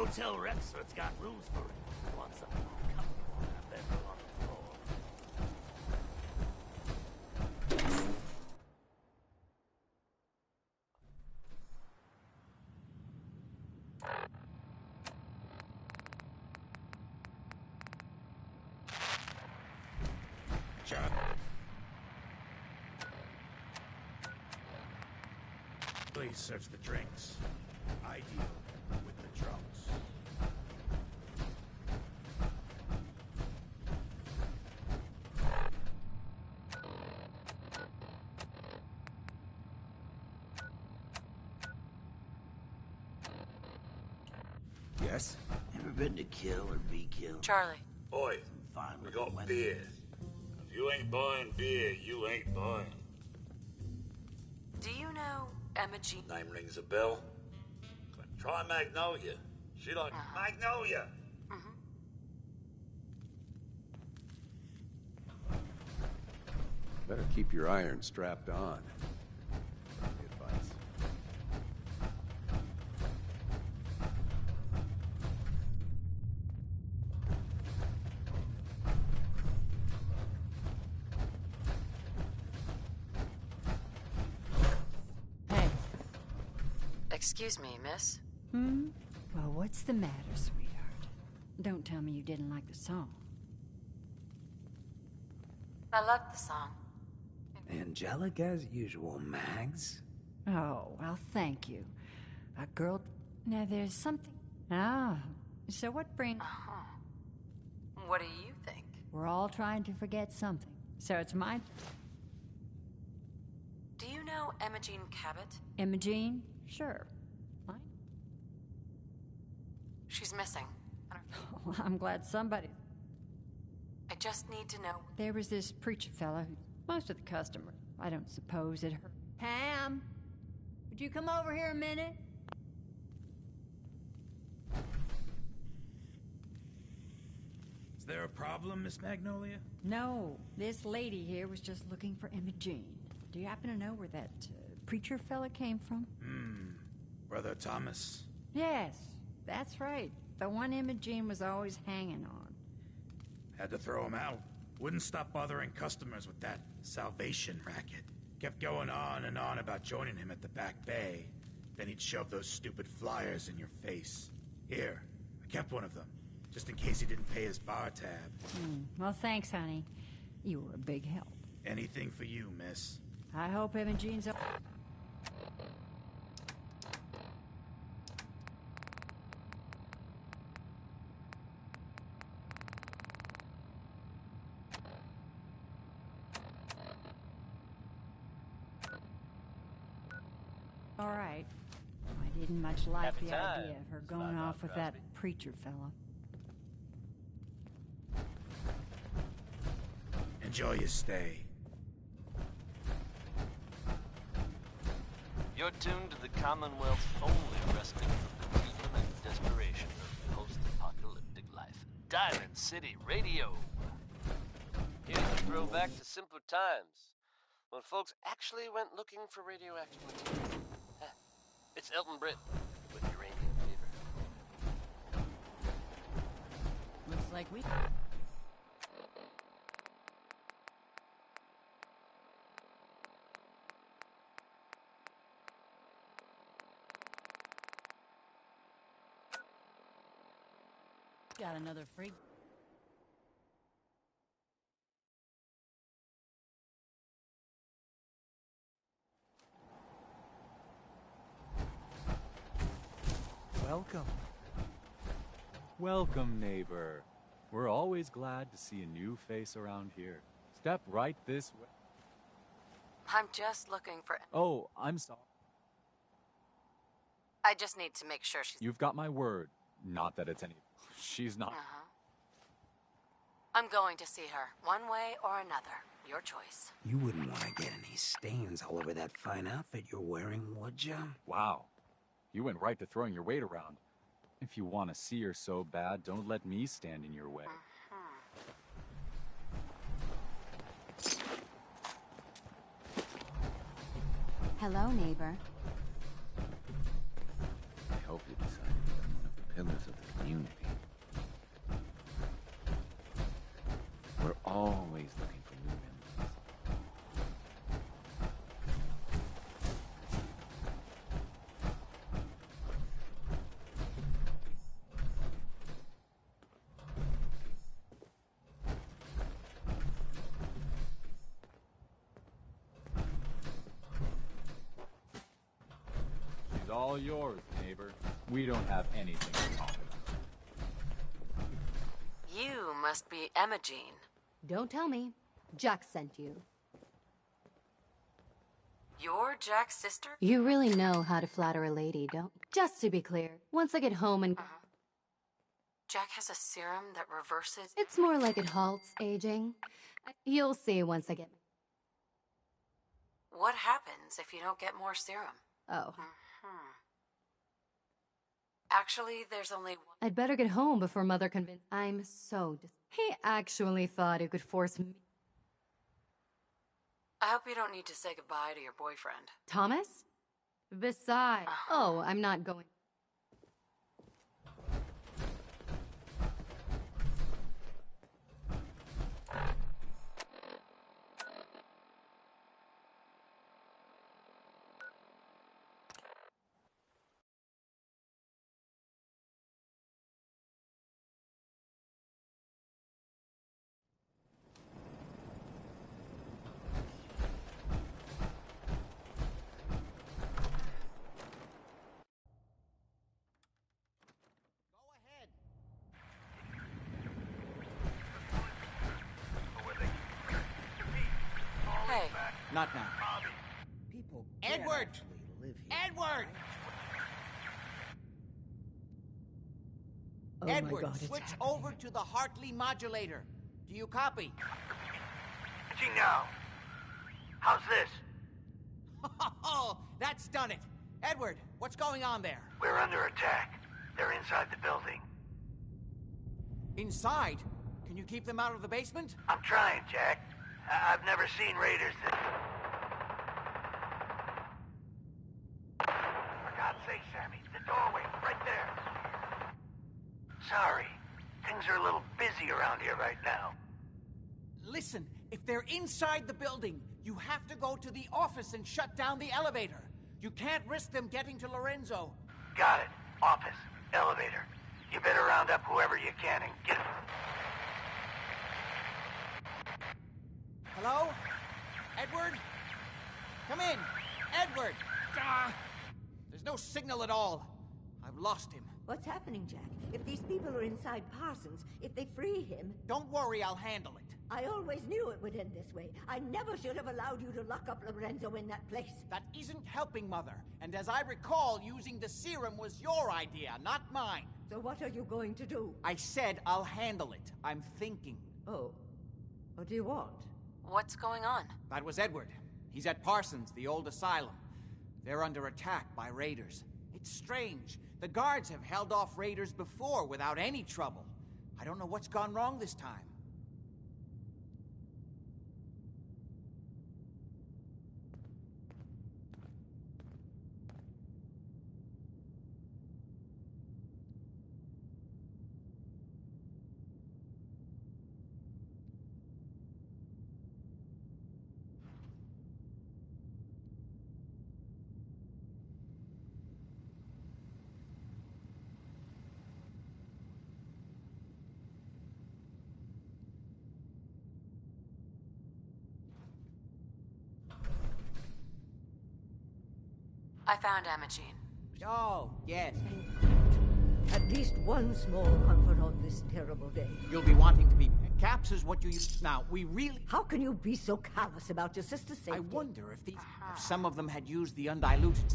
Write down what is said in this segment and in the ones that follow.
Hotel Rexford's got rooms for it. Want something comfortable and a bedroom on the floor. Please search the drinks. I deal with the drunks. Yes? Ever been to kill or be killed? Charlie. Oi, Fine we with got women. beer. If you ain't buying beer, you ain't buying. Do you know Emma Jean? Name rings a bell. Try Magnolia. She like Magnolia. Better keep your iron strapped on. The advice. Hey. Excuse me, miss. Well, what's the matter, sweetheart? Don't tell me you didn't like the song. I loved the song. Angelic as usual, Mags. Oh, well, thank you. A girl... Now, there's something... Ah, so what brings... What do you think? We're all trying to forget something. So it's my... Do you know Emma Jean Cabot? Imogene? Sure. Fine. She's missing. Well, I'm glad somebody... I just need to know. There was this preacher fella who... Most of the customers. I don't suppose it hurt. Pam! Would you come over here a minute? Is there a problem, Miss Magnolia? No, this lady here was just looking for Imogene. Do you happen to know where that preacher fella came from? Brother Thomas. Yes, that's right. The one Imogene was always hanging on. Had to throw him out. Wouldn't stop bothering customers with that salvation racket. Kept going on and on about joining him at the back bay. Then he'd shove those stupid flyers in your face. Here, I kept one of them, just in case he didn't pay his bar tab. Well, thanks, honey. You were a big help. Anything for you, miss. I hope Imogene's... All right. I didn't much like Happy the time. idea of her going Slide off out, with that Crosby. preacher fella. Enjoy your stay. You're tuned to the Commonwealth's only respite from the freedom and desperation of the post-apocalyptic life. Diamond City Radio. Here's a throwback to simpler times, when folks actually went looking for radioactive material. Heh. It's Elton Britt with Uranium Fever. Looks like we... Got another freak. Welcome. Welcome, neighbor. We're always glad to see a new face around here. Step right this way. I'm just looking for... Oh, I'm sorry. I just need to make sure she's... You've got my word. Not that it's any... She's not... I'm going to see her, one way or another. Your choice. You wouldn't want to get any stains all over that fine outfit you're wearing, would ya? Wow. You went right to throwing your weight around. If you want to see her so bad, don't let me stand in your way. Hello, neighbor. I hope you decided that one of the pillars of the community. We're always looking for new members. She's all yours, neighbor. We don't have anything to talk about. You must be Emma Jean. Don't tell me. Jack sent you. You're Jack's sister? You really know how to flatter a lady, don't? Just to be clear, once I get home and... Jack has a serum that reverses... It's more like it halts aging. You'll see once I get... What happens if you don't get more serum? Oh. Actually, there's only one... I'd better get home before Mother convinced... I'm so... He actually thought he could force me... I hope you don't need to say goodbye to your boyfriend. Thomas? Besides... Oh, I'm not going... Hey. Not now. People Edward! live here. Edward! Oh my Edward, God, it's switch happening. over to the Hartley modulator. Do you copy? now. How's this? Oh, that's done it. Edward, what's going on there? We're under attack. They're inside the building. Inside? Can you keep them out of the basement? I'm trying, Jack. I've never seen raiders that... For God's sake, Sammy, the doorway, right there. Sorry. Things are a little busy around here right now. Listen, if they're inside the building, you have to go to the office and shut down the elevator. You can't risk them getting to Lorenzo. Got it. Office. Elevator. You better round up whoever you can and get... Hello? Edward? Come in. Edward! There's no signal at all. I've lost him. What's happening, Jack? If these people are inside Parsons, if they free him... Don't worry, I'll handle it. I always knew it would end this way. I never should have allowed you to lock up Lorenzo in that place. That isn't helping, Mother. And as I recall, using the serum was your idea, not mine. So what are you going to do? I said I'll handle it. I'm thinking. Oh. What do you want? What's going on? That was Edward. He's at Parsons, the old asylum. They're under attack by raiders. It's strange. The guards have held off raiders before without any trouble. I don't know what's gone wrong this time. I found Emma Jean. Oh, yes. At least one small comfort on this terrible day. You'll be wanting to be... Caps is what you use... Now, we really... How can you be so callous about your sister's safety? I wonder if these... If some of them had used the undiluted...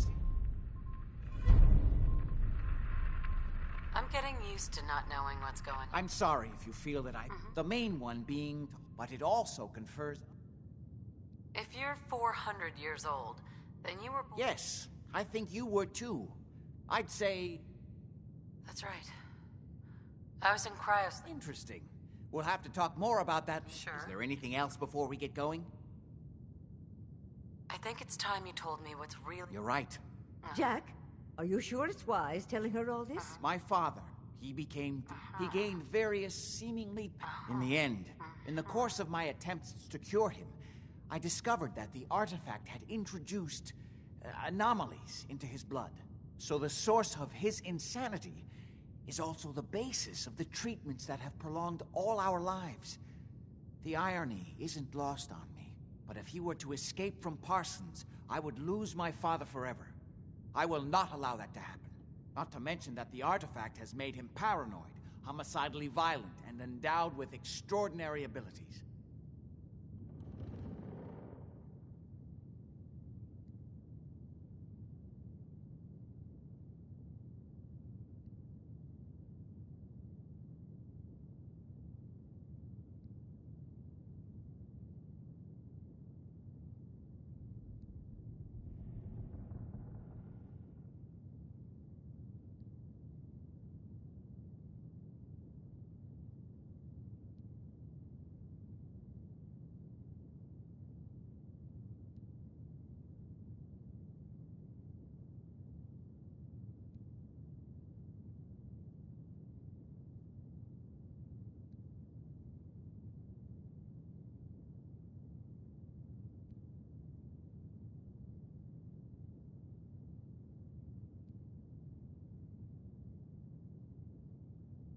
I'm getting used to not knowing what's going on. I'm sorry if you feel that I... The main one being... But it also confers... If you're 400 years old, then you were... Yes, I think you were too. I'd say... That's right. I was in cryos... Interesting. We'll have to talk more about that. Sure. Is there anything else before we get going? I think it's time you told me what's really... You're right. Jack, Are you sure it's wise telling her all this? My father, he gained various seemingly... In the end, in the course of my attempts to cure him, I discovered that the artifact had introduced anomalies into his blood. So the source of his insanity is also the basis of the treatments that have prolonged all our lives. The irony isn't lost on me, but if he were to escape from Parsons, I would lose my father forever. I will not allow that to happen. Not to mention that the artifact has made him paranoid, homicidally violent, and endowed with extraordinary abilities.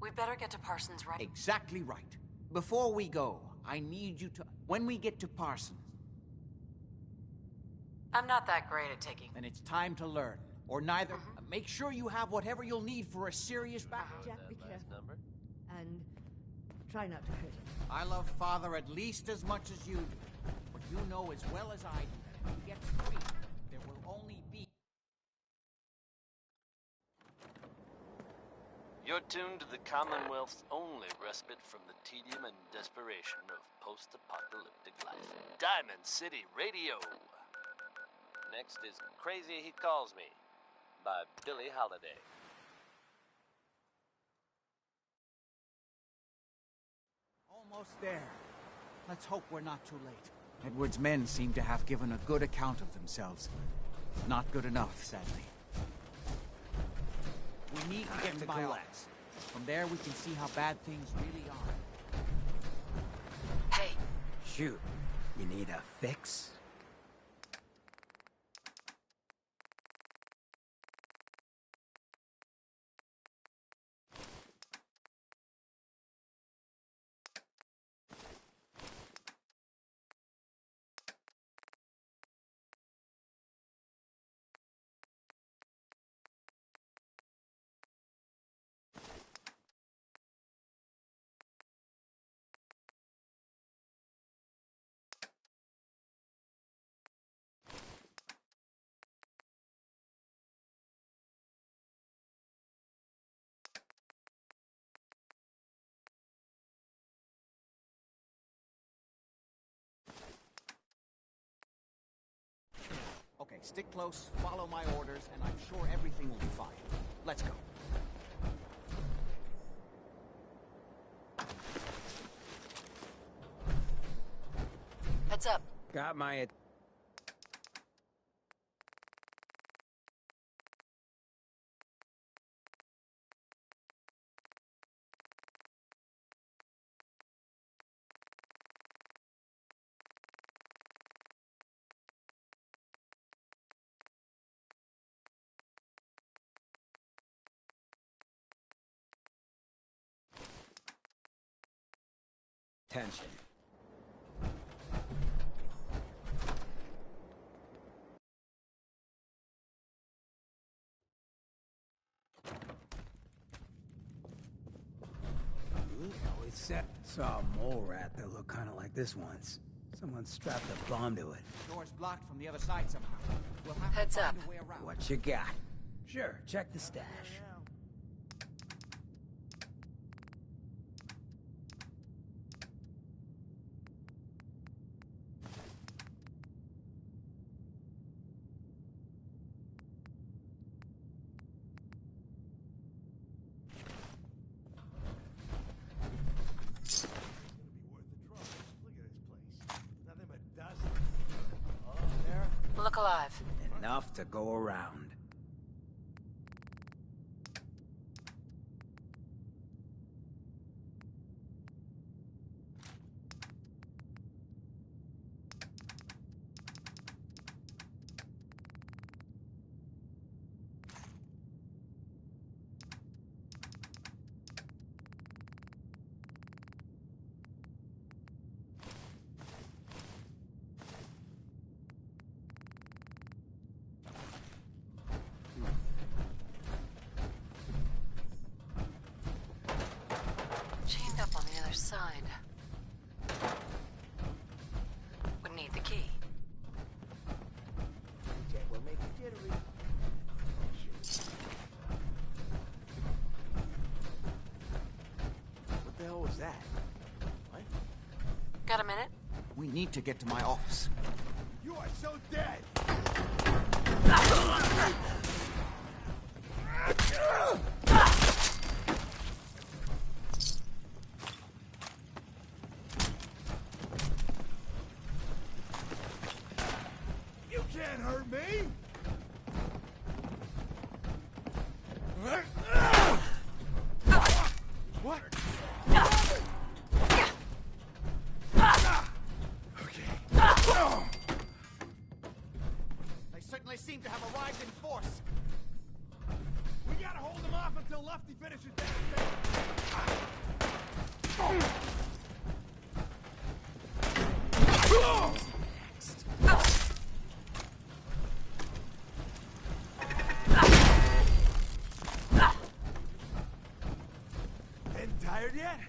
We'd better get to Parsons right... Exactly right. Before we go, I need you to... When we get to Parsons... I'm not that great at taking... Then it's time to learn. Or neither. Make sure you have whatever you'll need for a serious battle. Jack, be careful. And try not to hurt him. I love Father at least as much as you do. But you know as well as I do that if he gets free, there will only be... You're tuned to the Commonwealth's only respite from the tedium and desperation of post-apocalyptic life. Diamond City Radio. Next is Crazy He Calls Me by Billie Holiday. Almost there. Let's hope we're not too late. Edward's men seem to have given a good account of themselves. Not good enough, sadly. We need to get to my office. From there, we can see how bad things really are. Hey. Shoot. You need a fix? Okay, stick close, follow my orders, and I'm sure everything will be fine. Let's go. Heads up. Got my... Tension. Always set. Saw a mole rat that looked kind of like this once. Someone strapped a bomb to it. Door's blocked from the other side somehow. We'll have Heads to find up. a way around. What you got? Sure, check the stash. Look alive. Enough to go around. inside. Would need the key. Jet will make you jittery. What the hell was that? What? Got a minute? We need to get to my office. You are so dead! You can't hurt me! What? They certainly seem to have arrived in force. We gotta hold them off until Lefty finishes that Getting tired yet?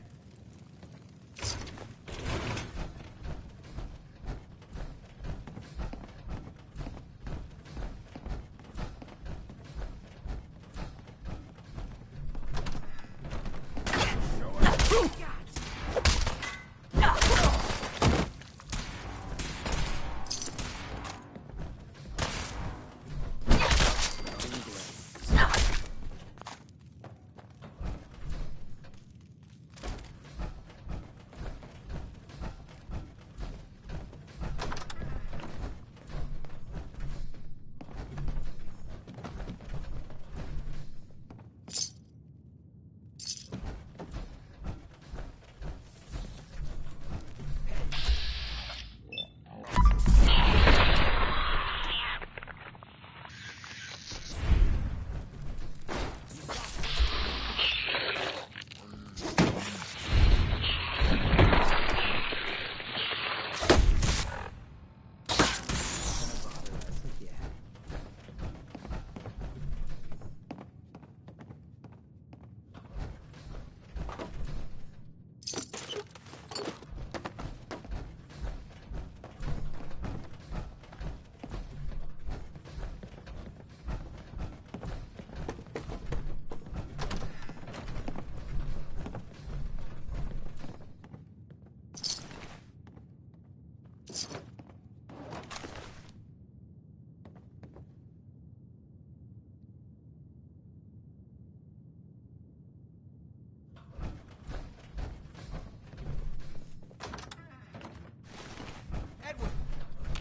Edward,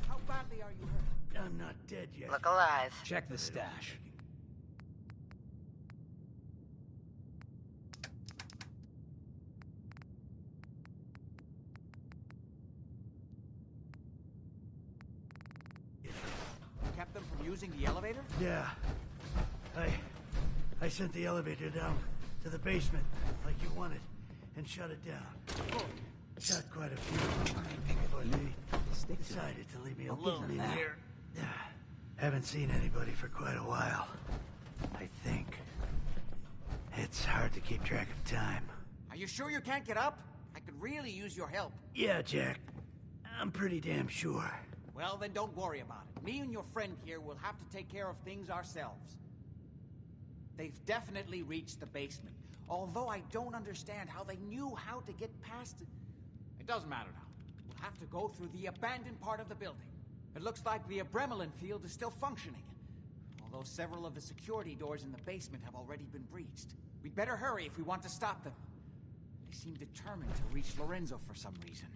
how badly are you hurt? I'm not dead yet. Look alive. Check the stash. Kept them from using the elevator? Yeah. I sent the elevator down to the basement like you wanted and shut it down. Shot quite a few. But they decided to leave me alone in here. Haven't seen anybody for quite a while. I think. It's hard to keep track of time. Are you sure you can't get up? I could really use your help. Yeah, Jack. I'm pretty damn sure. Well, then don't worry about it. Me and your friend here will have to take care of things ourselves. They've definitely reached the basement. Although I don't understand how they knew how to get past it. It doesn't matter now. We'll have to go through the abandoned part of the building. It looks like the Abramelin field is still functioning. Although several of the security doors in the basement have already been breached. We'd better hurry if we want to stop them. They seem determined to reach Lorenzo for some reason.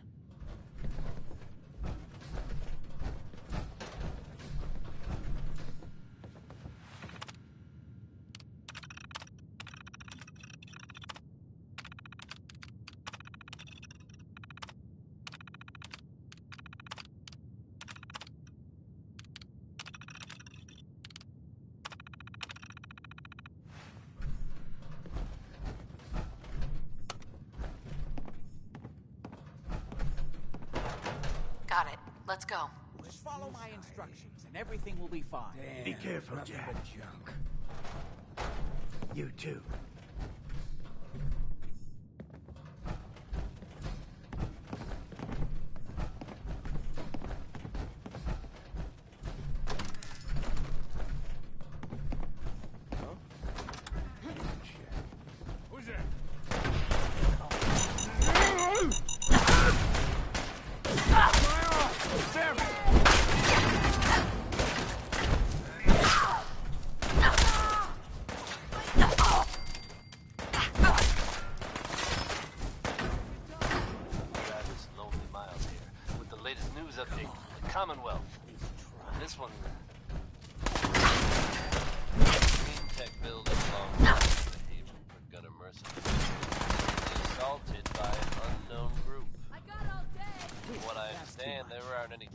Got it. Let's go. Just follow my instructions and everything will be fine. Damn, be careful, Jack. You too.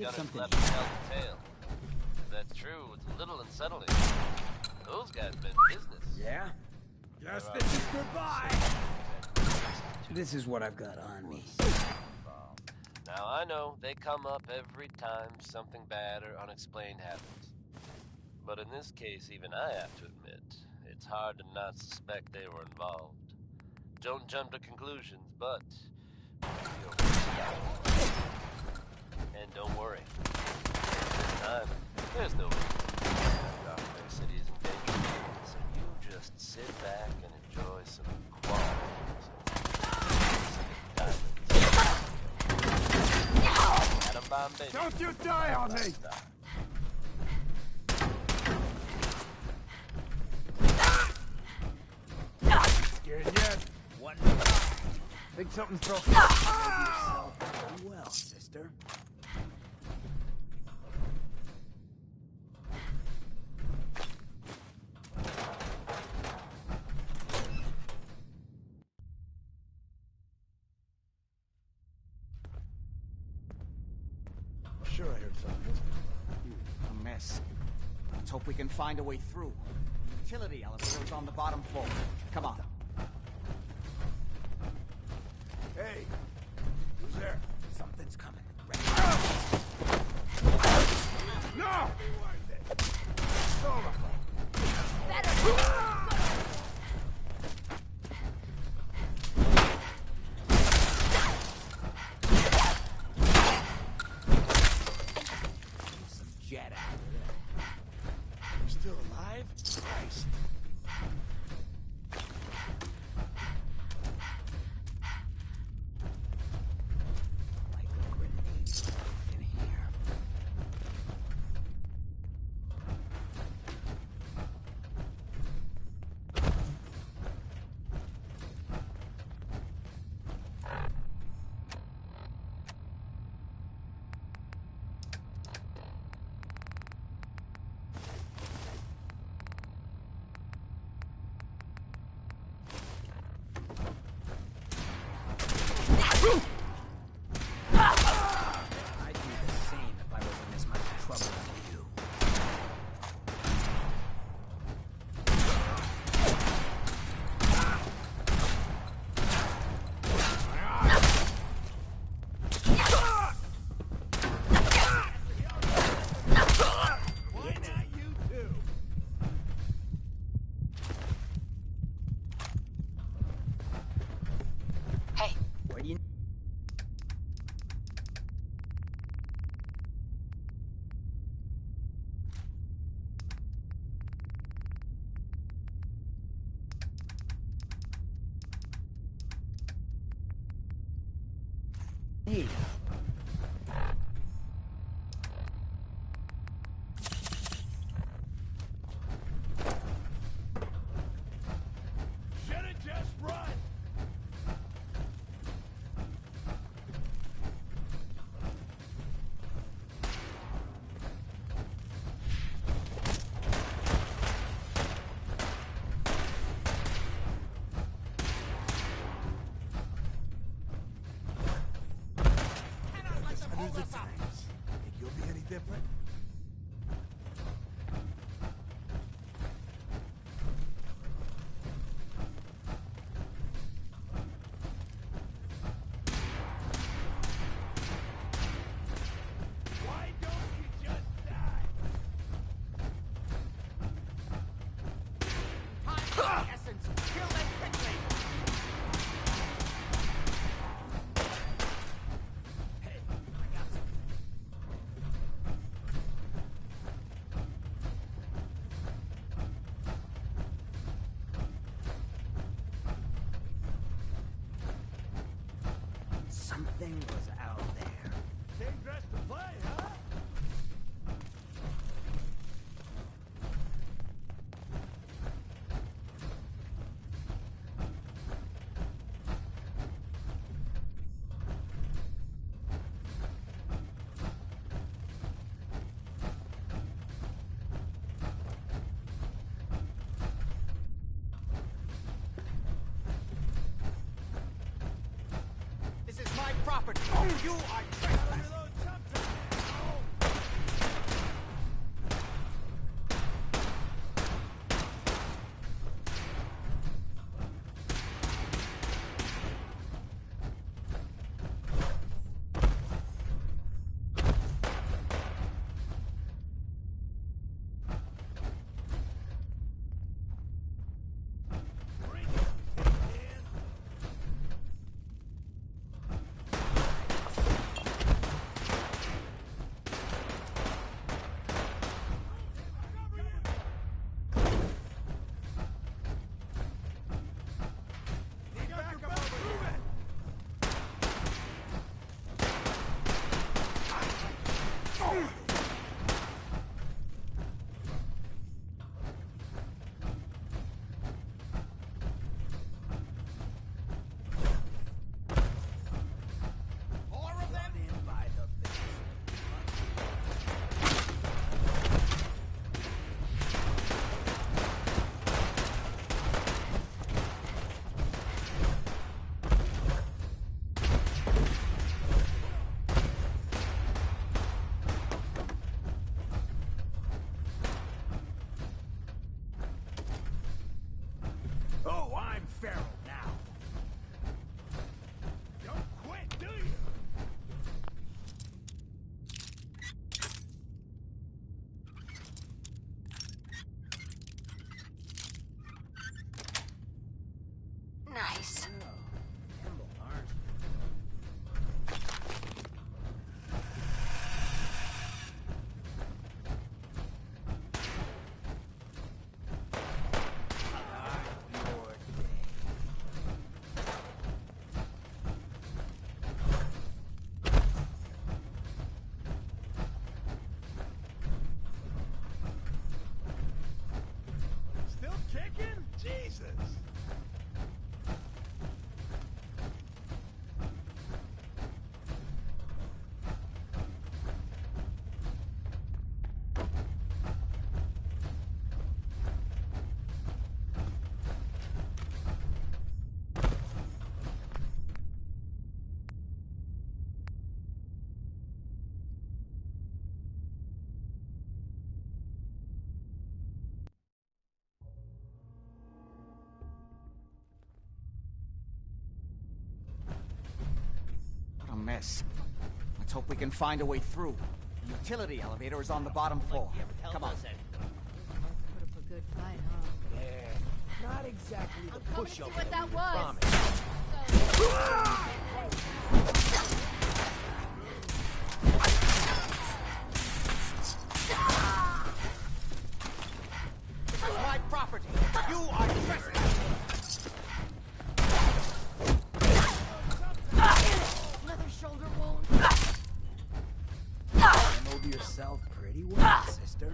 Gunner's something left to tell the tale. If that's true, it's a little unsettling. Those guys meant business. Yeah? Guess this is goodbye. This is what I've got on me. Now I know they come up every time something bad or unexplained happens. But in this case, even I have to admit, it's hard to not suspect they were involved. Don't jump to conclusions, but and don't worry. This time, there's no Dark City is in danger, so you just sit back and enjoy some quality. Adam Bombay. Don't you die on me! Scared yet? One. Think something's broken. Well, sister. Sure, I heard something. A mess. Let's hope we can find a way through. Utility elevator's on the bottom floor. Come on. Hey, who's there? Something's coming. No! It's over. Some jet out You're still alive? Christ. like a grenade in here. I'd do the same if I was in this much trouble as you. Why not you too? Hey, Where do you... Hey. Should've just run. Hundreds of times. Think you'll be any different? Why don't you just die? Time is essence. Kill them quickly. Hey, I got some. Something was out there. Came dressed to play, huh? This is my property. You are trespassing. this. Let's hope we can find a way through. The utility elevator is on the bottom floor. Come on. Put up a good fight, huh? Yeah, not exactly the pushover what that we was. promised. This is my property. You are trespassing. Another shoulder wound. Move yourself pretty well, sister.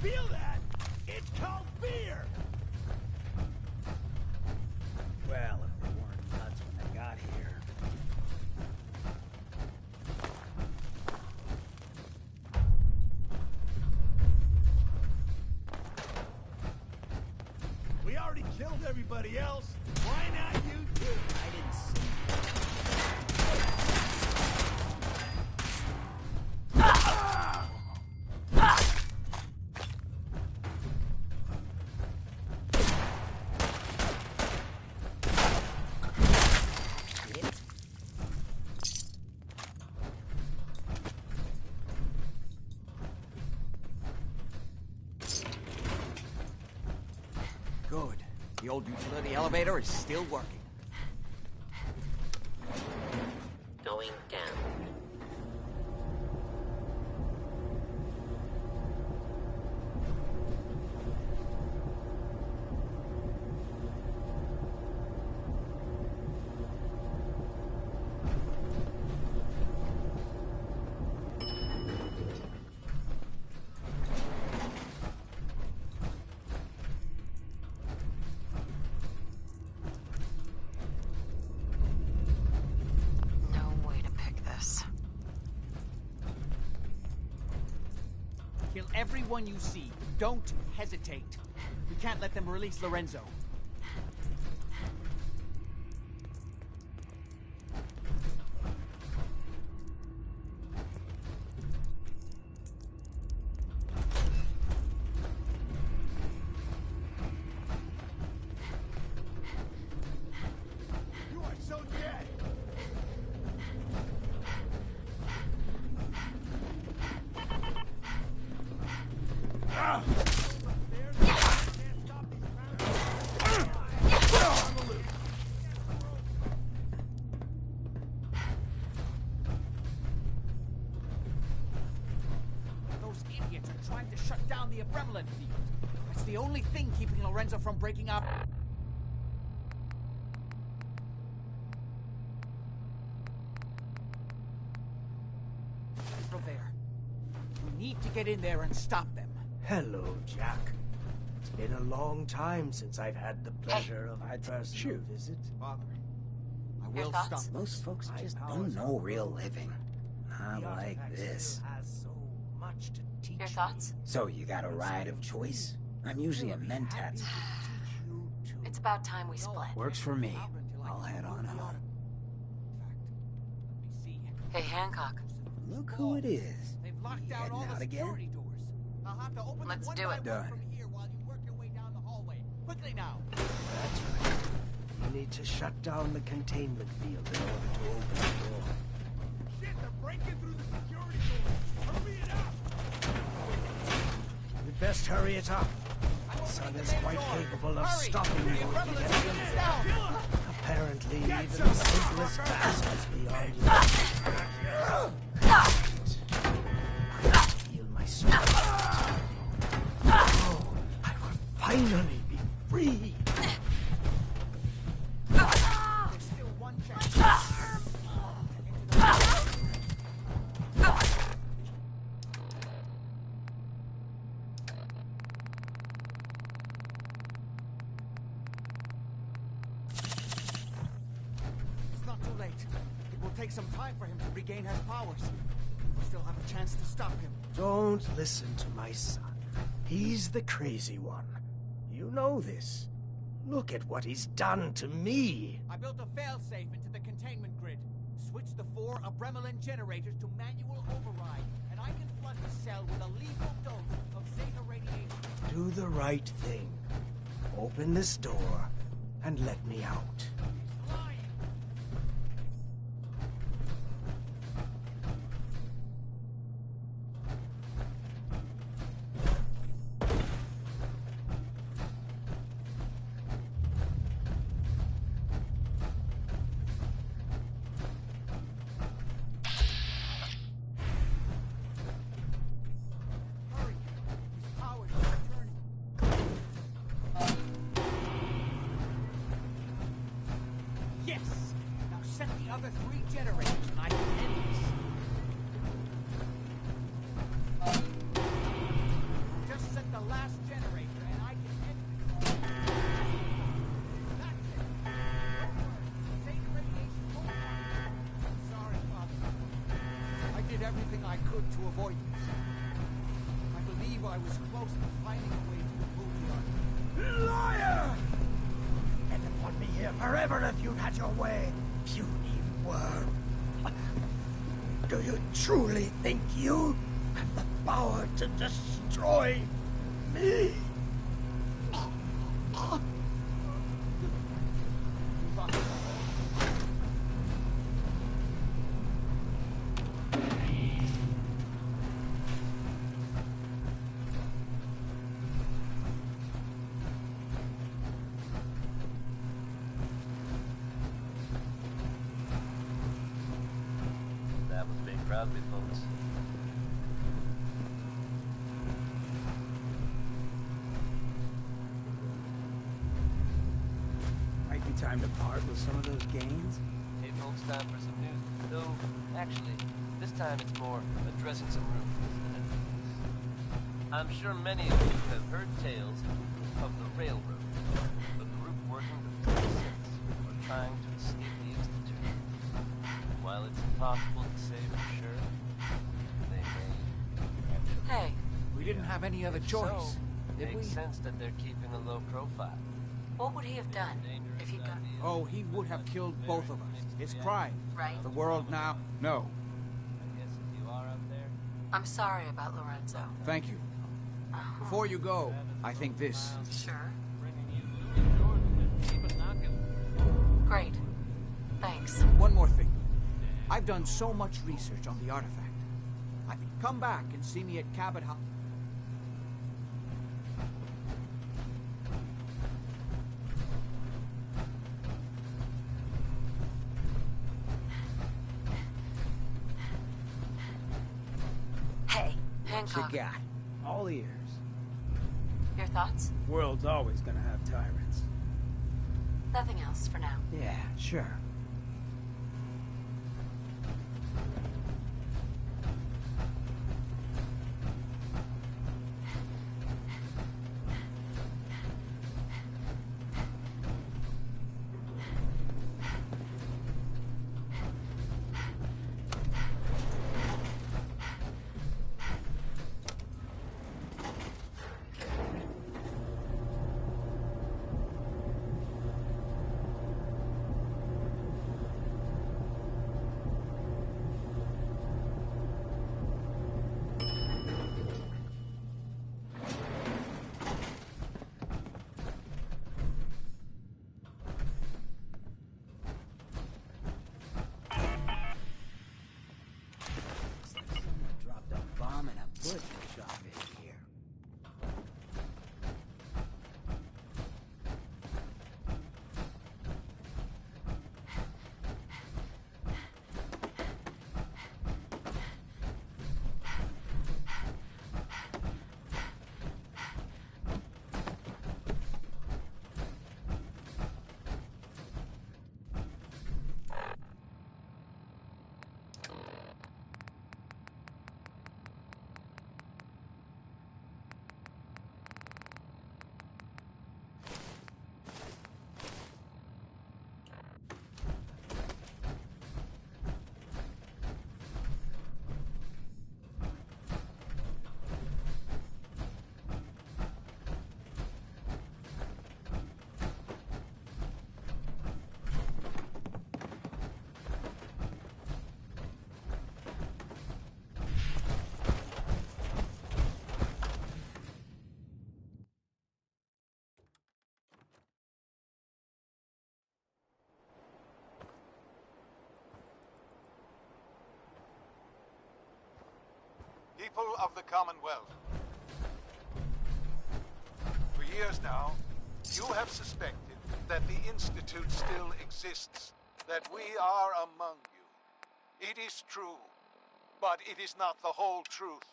Feel that? It's called fear! Well, if they weren't nuts when they got here. We already killed everybody else. Why not you too? I didn't see. Good. The old utility elevator is still working. Going down. Kill everyone you see. Don't hesitate. We can't let them release Lorenzo. You are so dead! Those idiots are trying to shut down the Abremelin field. That's the only thing keeping Lorenzo from breaking up. Over there. We need to get in there and stop them. Hello, Jack. It's been a long time since I've had the pleasure of a personal visit. Father, I will stop. Most folks just don't know real living. Not like this. Your thoughts? So you got a ride of choice? I'm usually a mentat. It's about time we split. Works for me. I'll head on home. Hey, Hancock. Look who it is. They've locked You down heading all the out security again? doors. I'll have to open Let's them do one it. by one Done. from here while you work your way down the hallway. Quickly now. That's right. You need to shut down the containment field in order to open the door. Shit, they're breaking through the security doors! Hurry it up! best hurry it up. The sun is quite capable of stopping you if you get it down. Apparently, even the simplest task is beyond you. I feel my strength. Oh, I will finally be free. There's still one chance. It's not too late. It will take some time for him to regain his powers. We still have a chance to stop him. Don't listen to my son. He's the crazy one. You know this. Look at what he's done to me. I built a failsafe into the containment grid. Switched the 4 Abremlin generators to manual override, and I can flood the cell with a lethal dose of Zeta radiation. Do the right thing. Open this door and let me out. Yes! Now set the other 3 generators and I can end this. Just set the last generator and I can end this. That's it. Don't worry. Zeta radiation won't harm you. I'm sorry, Father. I did everything I could to avoid this. I believe I was close to finding a way to remove the army. Liar! And upon me here forever if you'd had your way, puny worm. Do you truly think you have the power to destroy me? That was big crowd, me folks. Might be time to part with some of those gains. Hey folks, time for some news. Though, actually, this time it's more addressing some rumors. I'm sure many of you have heard tales of the Railroad, the group working the 36 or trying to escape the Institute. While it's impossible to say for sure, they may. Hey, we didn't have any other choice, So, did we? makes sense that they're keeping a low profile. What would he have done if he got... Oh, he would have killed both of us. His crime. Right. The world now? No. I guess if you are up there. I'm sorry about Lorenzo. Thank you. Before you go, I think this. Sure. Great. Thanks. One more thing. I've done so much research on the artifact. I think come back and see me at Cabot House. Hey, What Hancock. you got? All ears. Your thoughts? World's always gonna have tyrants. Nothing else for now. Yeah, sure. people of the Commonwealth. For years now, you have suspected that the Institute still exists, that we are among you. It is true, but it is not the whole truth.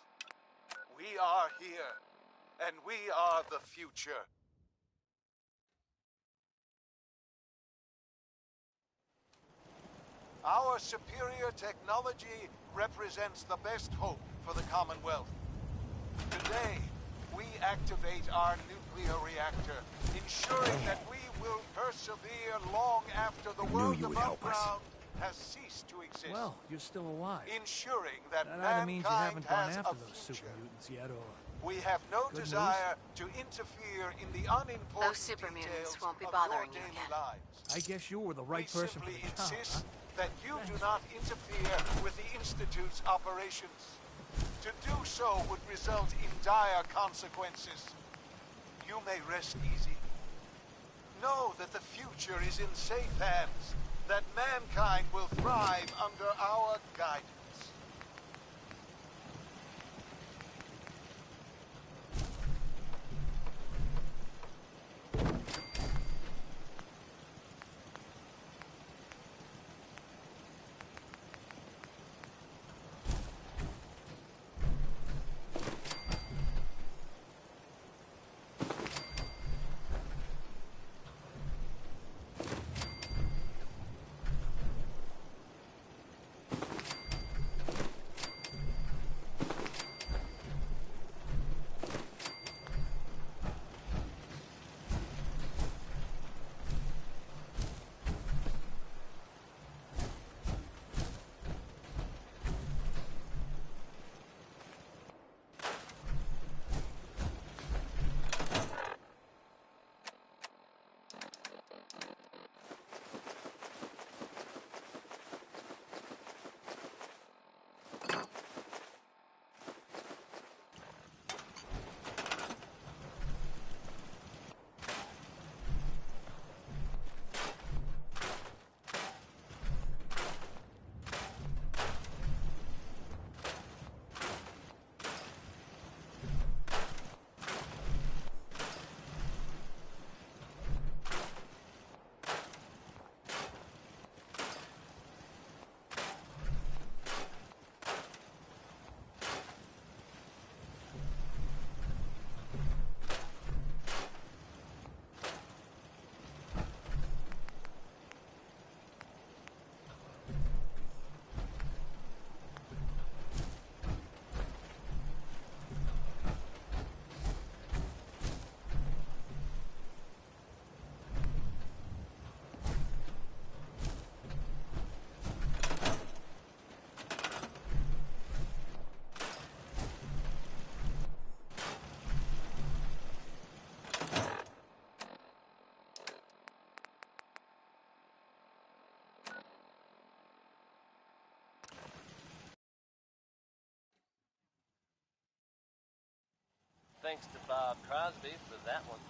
We are here, and we are the future. Our superior technology represents the best hope for the Commonwealth. Today, we activate our nuclear reactor, ensuring that we will persevere long after the world above ground has ceased to exist. Well, you're still alive. Ensuring that either means you mankind haven't gone has after a those future. super mutants yet, or... We have no Good desire to interfere in the unimportant Those super mutants details won't be of bothering your you daily again. lives. I guess you were the right We person for simply the job, insist huh? that you do not interfere with the Institute's operations. To do so would result in dire consequences. You may rest easy. Know that the future is in safe hands, that mankind will thrive under our guidance. Thanks to Bob Crosby for that one.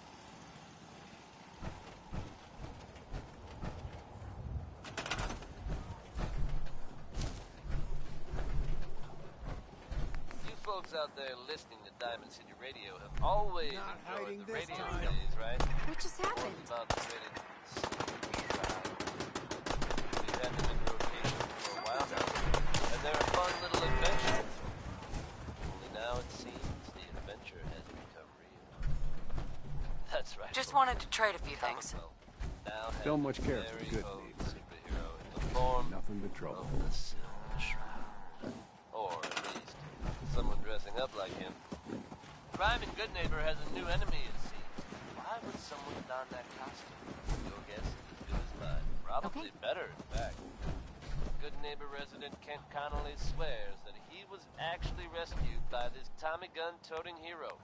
You folks out there listening to Diamond City Radio have always enjoyed the radio days, right? What just happened? About the rated We've had them in rotation for a while now, and they're a fun little adventure. Only now it seems the adventure has become real. That's right. Just wanted to trade a few things. Don't much care for the good neighbor. Superhero in the form Nothing but trouble. of the Silver Shroud. Or at least, someone dressing up like him. Crime and Good Neighbor has a new enemy, it seems. Why would someone don that costume? Your guess is as good as mine. Probably better, in fact. Good Neighbor resident Kent Connolly swears that he was actually rescued by this Tommy gun-toting hero.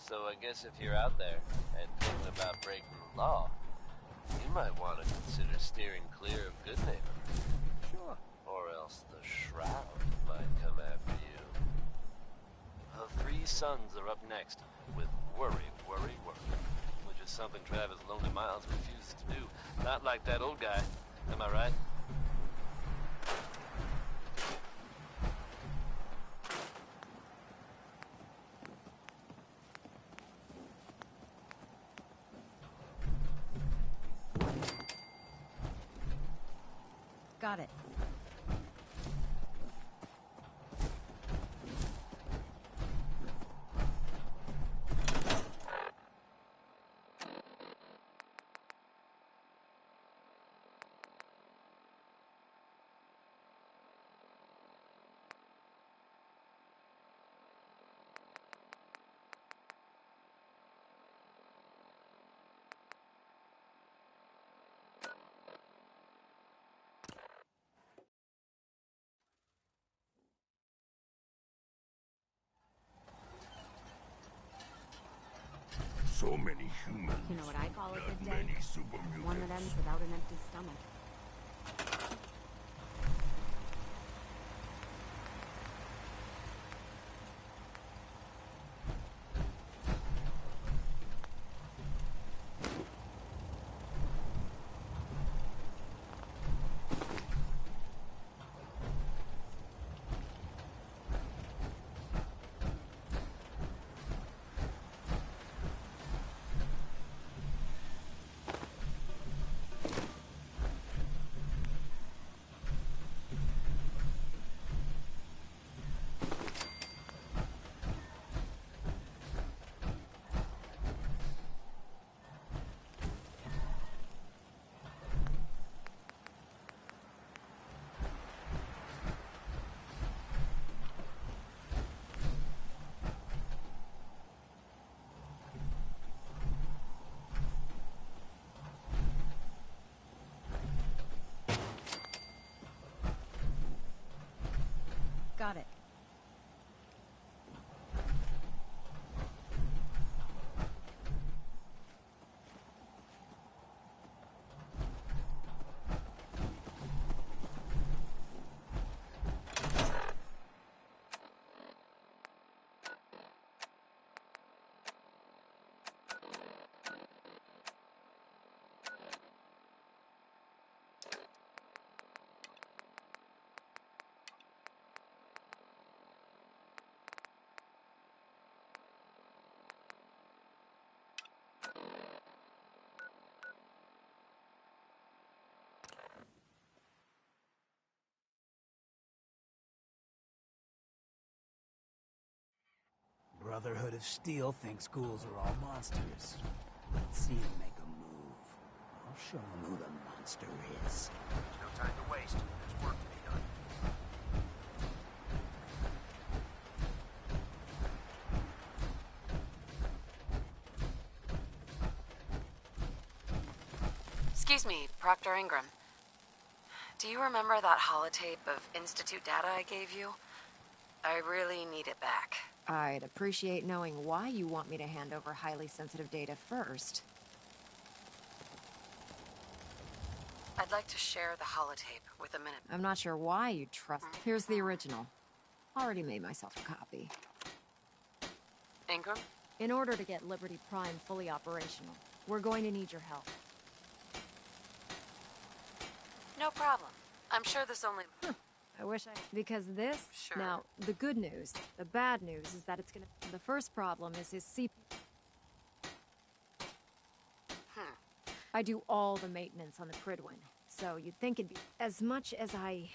So I guess if you're out there and thinking about breaking the law, you might want to consider steering clear of Good Neighbor. Sure. Or else the Shroud might come after you. The Three Sons are up next with Worry, Worry, Worry, which is something Travis Lonely Miles refuses to do. Not like that old guy. Am I right? Got it. So many humans. You know what I call a good day? Many super One that ends without an empty stomach. Got it. Brotherhood of Steel thinks ghouls are all monsters. Let's see him make a move. I'll show him who the monster is. There's no time to waste. There's work to be done. Excuse me, Proctor Ingram. Do you remember that holotape of Institute data I gave you? I really need it back. I'd appreciate knowing why you want me to hand over highly sensitive data first. I'd like to share the holotape with a minute. I'm not sure why you'd trust. Here's the original. Already made myself a copy. Ingram? In order to get Liberty Prime fully operational, we're going to need your help. No problem. I'm sure this only... I wish I... Because this... Sure. Now, the good news, the bad news is that it's gonna... The first problem is his CP... I do all the maintenance on the Prydwen, so you'd think it'd be... As much as I...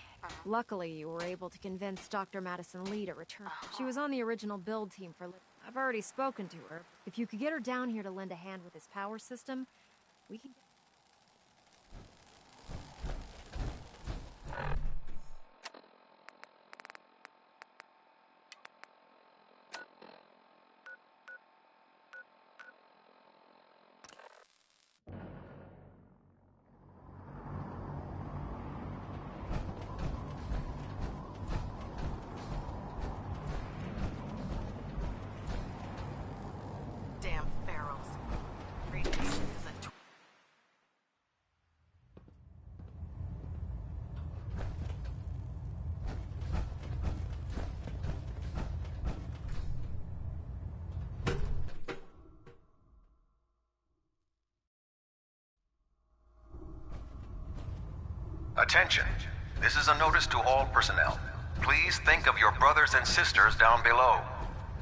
Luckily, you were able to convince Dr. Madison Lee to return. She was on the original build team for... I've already spoken to her. If you could get her down here to lend a hand with his power system, we can... Damn ferals. Radiation is a... Attention. This is a notice to all personnel. Please think of your brothers and sisters down below.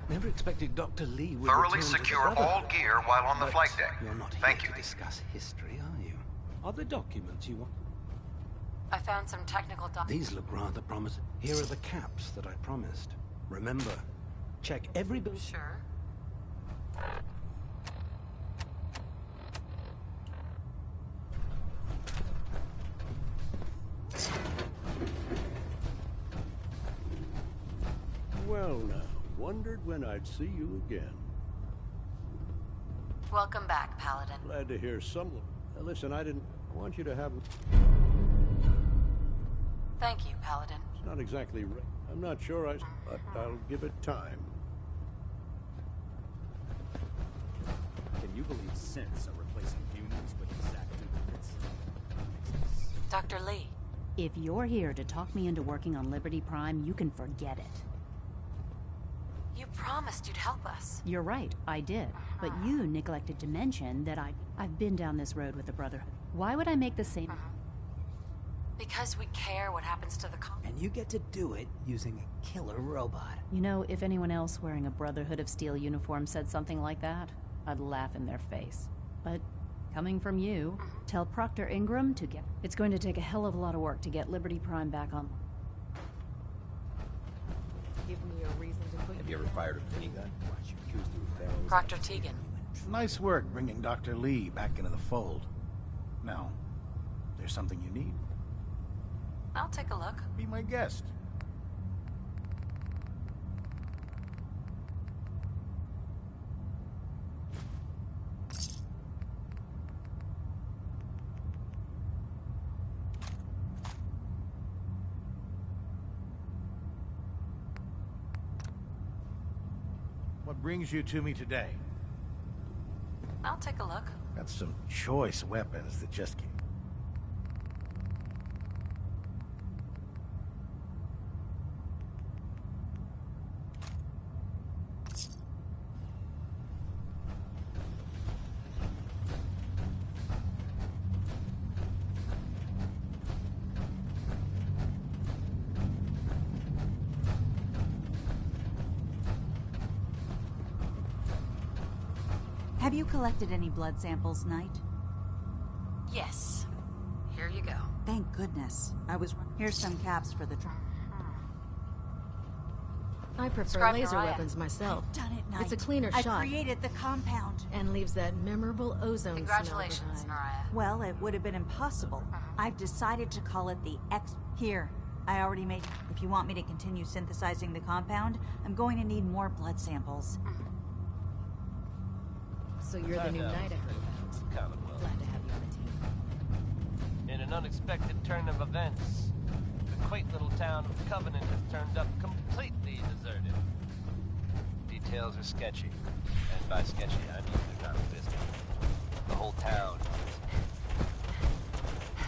Never expected Dr. Lee would Thoroughly return to the secure all Brotherhood. gear while on the But flight deck. You're not Thank here you. to discuss history, are you? Are there documents you want? I found some technical These look rather promising. Here are the caps that I promised. Remember, check every bill. Sure. Well now, wondered when I'd see you again. Welcome back, Paladin. Glad to hear someone. Now listen, I want you to have... Thank you, Paladin. It's not exactly right. I'm not sure but I'll give it time. Can you believe synths are replacing humans with exact duplicates? Dr. Lee. If you're here to talk me into working on Liberty Prime, you can forget it. You promised you'd help us. You're right, I did. But you neglected to mention that I've been down this road with the Brotherhood. Why would I make the same... Because we care what happens to the And you get to do it using a killer robot. You know, if anyone else wearing a Brotherhood of Steel uniform said something like that, I'd laugh in their face. But coming from you, tell Proctor Ingram to get... It's going to take a hell of a lot of work to get Liberty Prime back on. Give me a reason to put Have you ever fired a minigun? Proctor Tegan. Nice work bringing Dr. Lee back into the fold. Now, there's something you need. I'll take a look. Be my guest. What brings you to me today? I'll take a look. Got some choice weapons that just can't. Have you collected any blood samples, Knight? Yes. Here you go. Thank goodness. Here's some caps for the drug. I prefer Describe laser Mariah. weapons myself. I've done it, Knight. It's a cleaner I've shot. created the compound. And leaves that memorable ozone Congratulations, smell behind. Mariah. Well, it would have been impossible. I've decided to call it the X... Here. I already made... If you want me to continue synthesizing the compound, I'm going to need more blood samples. So you're the new Knight I heard about. Commonwealth. Glad to have you on the team. In an unexpected turn of events, the quaint little town of Covenant has turned up completely deserted. Details are sketchy, and by sketchy I mean they're not visible. The whole town is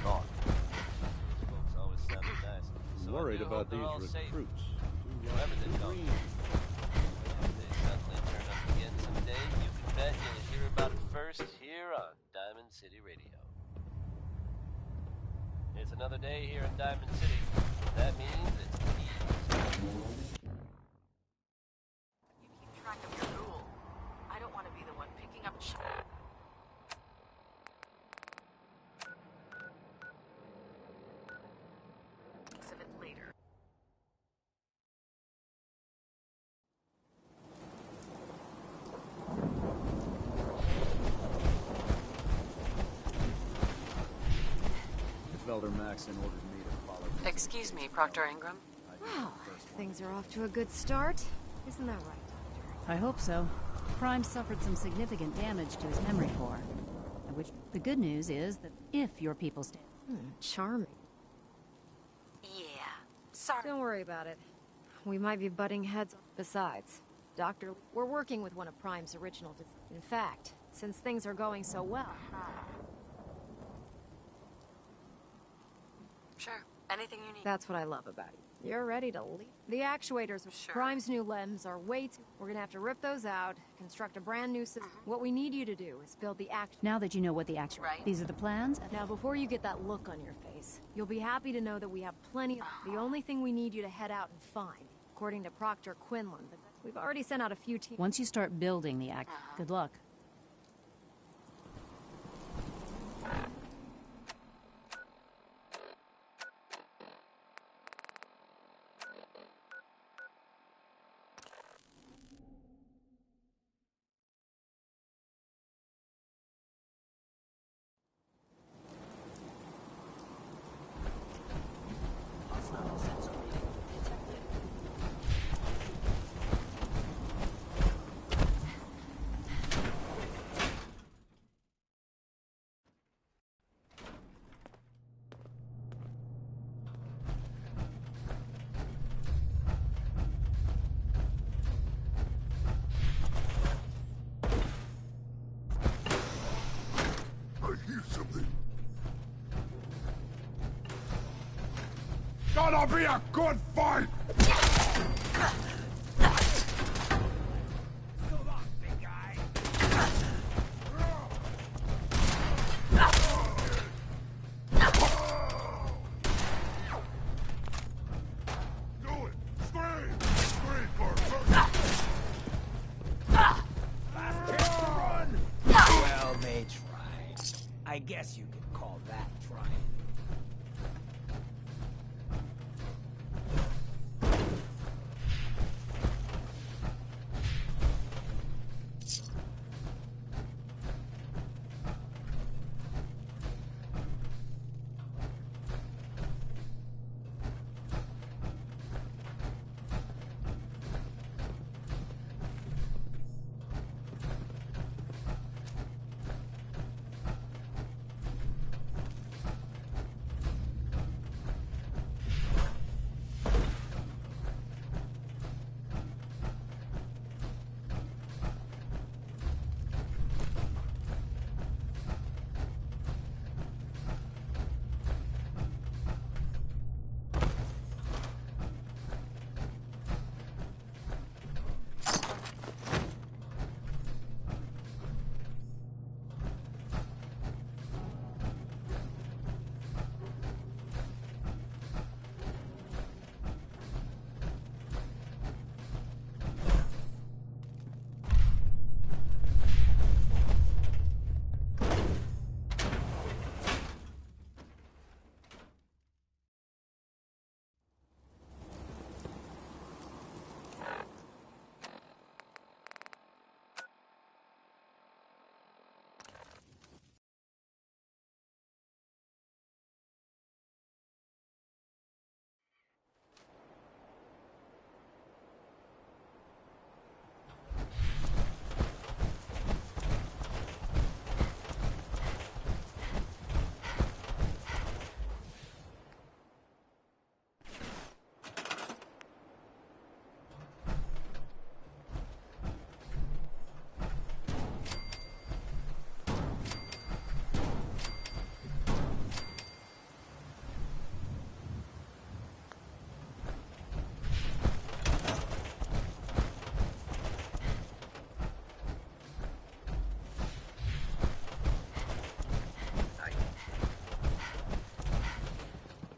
gone. Folks always sounded nice. I'm worried about these safe. recruits. Wherever they've gone. If they suddenly turn up again someday, you can bet you'll hear about it first here on Diamond City Radio. It's another day here in Diamond City. That means it's easy. You keep track of your rule. I don't want to be the one picking up shit. Of it later. Felder Maxon ordered me to follow. Excuse me, Proctor Ingram. Well, things are off to a good start. Isn't that right, Doctor? I hope so. Prime suffered some significant damage to his memory core. Which the good news is that if your people stay... Charming. Yeah. Sorry. Don't worry about it. We might be butting heads. Besides, Doctor, we're working with one of Prime's original... In fact, since things are going so well... Sure. Anything you need. That's what I love about you. You're ready to leave. The actuators, Prime's new limbs, are way too... We're gonna have to rip those out, construct a brand new system. What we need you to do is build the act... Now that you know what the actual... Right. These are the plans? Now, before you get that look on your face, you'll be happy to know that we have plenty of... The only thing we need you to head out and find, according to Proctor Quinlan, but we've already sent out a few teams... Once you start building the act... Good luck. gonna be a good fight! So long, big guy. Do it! Scream! Scream for her! Last chance to run! Well, they tried. I guess you could call that trying.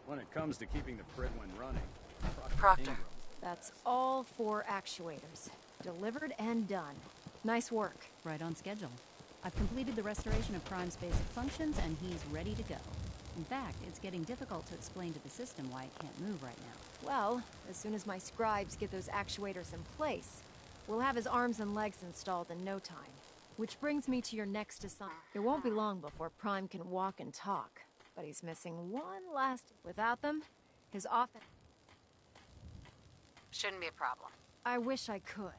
When it comes to keeping the Prydwen running, Proctor. Ingram. That's all 4 actuators. Delivered and done. Nice work. Right on schedule. I've completed the restoration of Prime's basic functions, and he's ready to go. In fact, it's getting difficult to explain to the system why it can't move right now. Well, as soon as my scribes get those actuators in place, we'll have his arms and legs installed in no time. Which brings me to your next assignment. It won't be long before Prime can walk and talk, but he's missing one last... Without them, his offense... Shouldn't be a problem. I wish I could.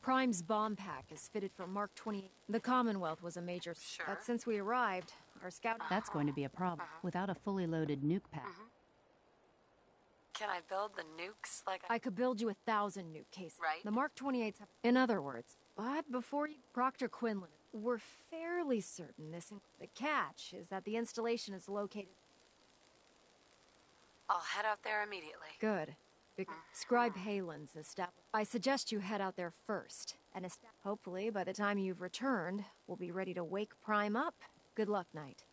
Prime's bomb pack is fitted for Mark 28. The Commonwealth was a major... Sure. But since we arrived, our scout... That's going to be a problem. Without a fully loaded nuke pack. Can I build the nukes like I could build you 1,000 nuke cases. Right. The Mark 28s have... In other words, but before you... Proctor Quinlan, we're fairly certain this... The catch is that the installation is located... I'll head out there immediately. Good. Scribe Halen's established. I suggest you head out there first, and hopefully by the time you've returned, we'll be ready to wake Prime up. Good luck, Knight.